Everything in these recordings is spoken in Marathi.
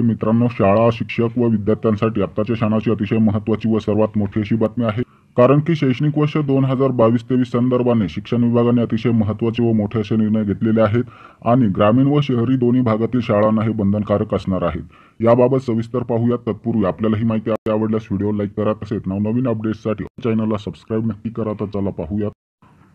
मित्रांनो, शाळा, शिक्षक व विद्यार्थ्यांसाठी आत्ताच्या क्षणाची अतिशय महत्त्वाची व सर्वात मोठी अशी बातमी आहे. कारण की शैक्षणिक वर्ष 2022-23 संदर्भाने शिक्षण विभागाने अतिशय महत्त्वाचे व मोठे असे निर्णय घेतलेले आहेत आणि ग्रामीण व शहरी दोन्ही भागातील शाळांना हे बंधनकारक असणार आहेत. याबाबत सविस्तर पाहूयात. तत्पूर्वी आपल्याला ही माहिती आवडल्यास व्हिडिओ लाईक करा, तसेच नवनवीन अपडेट्ससाठी चॅनलला सबस्क्राईब नक्की करा. तर चला पाहूयात.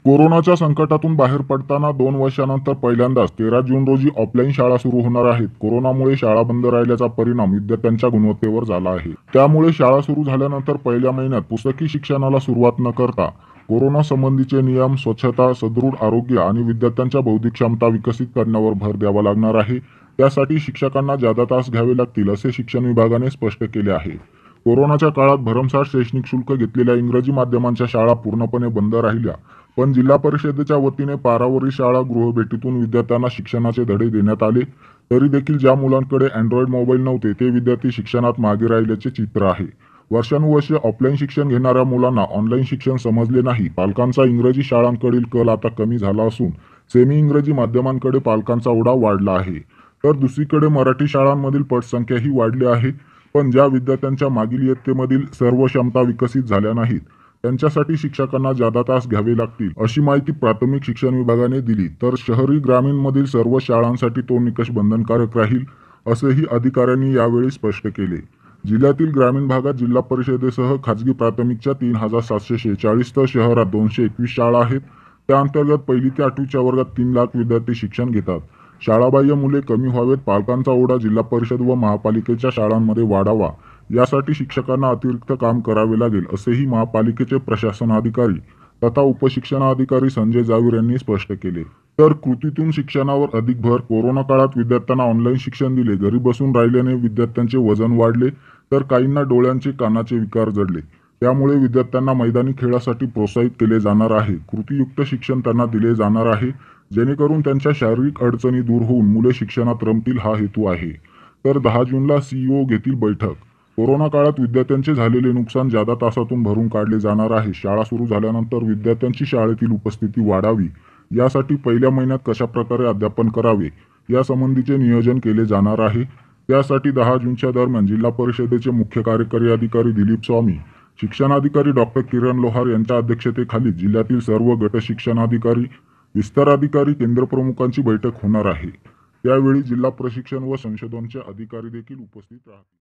कोरोनाच्या संकटातून बाहेर पडताना 2 वर्षानंतर पहिल्यांदाच 13 जून रोजी ऑफलाईन शाळा सुरू होणार आहेत. कोरोनामुळे शाळा बंद राहिल्याचा परिणाम विद्यार्थ्यांच्या गुणवत्तेवर झाला आहे. त्यामुळे शाळा सुरू झाल्यानंतर पहिल्या महिन्यात पुस्तकी शिक्षणाला सुरुवात न करता कोरोना संबंधीचे नियम, स्वच्छता, सदृढ आरोग्य आणि विद्यार्थ्यांच्या बौद्धिक क्षमता विकसित करण्यावर भर द्यावा लागणार आहे. त्यासाठी शिक्षकांना जादा तास घ्यावे लागतील, असे शिक्षण विभागाने स्पष्ट केले आहे. कोरोनाच्या काळात भरमसाठ शैक्षणिक शुल्क घेतलेल्या इंग्रजी माध्यमांच्या शाळा पूर्णपणे बंद राहिल्या, पण जिल्हा परिषदेच्या वतीने पारावरील शाळा गृहभेटीतून विद्यार्थ्यांना शिक्षणाचे धडे देण्यात आले. तरी देखील ज्या मुलांकडे अँड्रॉइड मोबाईल नव्हते ते विद्यार्थी शिक्षणात मागे राहिल्याचे चित्र आहे. वर्षानुवर्षे ऑफलाईन शिक्षण घेणाऱ्या मुलांना ऑनलाईन शिक्षण समजले नाही. पालकांचा इंग्रजी शाळांकडील कल आता कमी झाला असून सेमी इंग्रजी माध्यमांकडे पालकांचा ओढा वाढला आहे. तर दुसरीकडे मराठी शाळांमधील पटसंख्याही वाढली आहे. पण ज्या विद्यार्थ्यांच्या मागील इयत्तेमधील सर्व क्षमता विकसित झाल्या नाहीत त्यांच्यासाठी शिक्षकांना जादा तास घ्यावे लागतील, अशी माहिती प्राथमिक शिक्षण विभागाने दिली. तर शहरी ग्रामीणमधील सर्व शाळांसाठी तो निकष बंधनकारक राहील, असेही अधिकाऱ्यांनी यावेळी स्पष्ट केले. जिल्ह्यातील ग्रामीण भागात जिल्हा परिषदेसह खाजगी प्राथमिकच्या 3746 तर शहरात 221 शाळा आहेत. त्या अंतर्गत 1ली ते 8वीच्या वर्गात 3 लाख विद्यार्थी शिक्षण घेतात. शाळाबाह्य मुले कमी व्हावेत, पालकांचा ओढा जिल्हा परिषद व महापालिकेच्या शाळांमध्ये वाढावा, यासाठी शिक्षकांना अतिरिक्त काम करावे लागेल, असेही महापालिकेचे प्रशासनाधिकारी तथा उपशिक्षणाधिकारी संजय जावीर यांनी स्पष्ट केले. तर कृतीतून शिक्षणावर अधिक भर. कोरोना काळात विद्यार्थ्यांना ऑनलाईन शिक्षण दिले. घरी बसून राहिल्याने विद्यार्थ्यांचे वजन वाढले, तर काहींना डोळ्यांचे, कानाचे विकार जडले. त्यामुळे विद्यार्थ्यांना मैदानी खेळासाठी प्रोत्साहित केले जाणार आहे. कृतीयुक्त शिक्षण त्यांना दिले जाणार आहे, जेणेकरून त्यांच्या शारीरिक अडचणी दूर होऊन मुले शिक्षणात रमतील, हा हेतू आहे. तर 10 जूनला CEO घेतील बैठक. कोरोना काळात विद्यार्थ्यांचे झालेले नुकसान जादा तासातून भरून काढले जाणार आहे. शाळा सुरू झाल्यानंतर विद्यार्थ्यांची शाळेतील उपस्थिती वाढावी, यासाठी पहिल्या महिन्यात कशाप्रकारे अध्यापन करावे, यासंबंधीचे नियोजन केले जाणार आहे. त्यासाठी 10 जूनच्या दरम्यान जिल्हा परिषदेचे मुख्य कार्यकारी अधिकारी दिलीप स्वामी, शिक्षणाधिकारी डॉ. किरण लोहार यांच्या अध्यक्षतेखाली जिल्ह्यातील सर्व गट शिक्षणाधिकारी, विस्तार अधिकारी, केंद्रप्रमुखांची बैठक होणार आहे. त्यावेळी जिल्हा प्रशिक्षण व संशोधनचे अधिकारी देखील उपस्थित राहतील.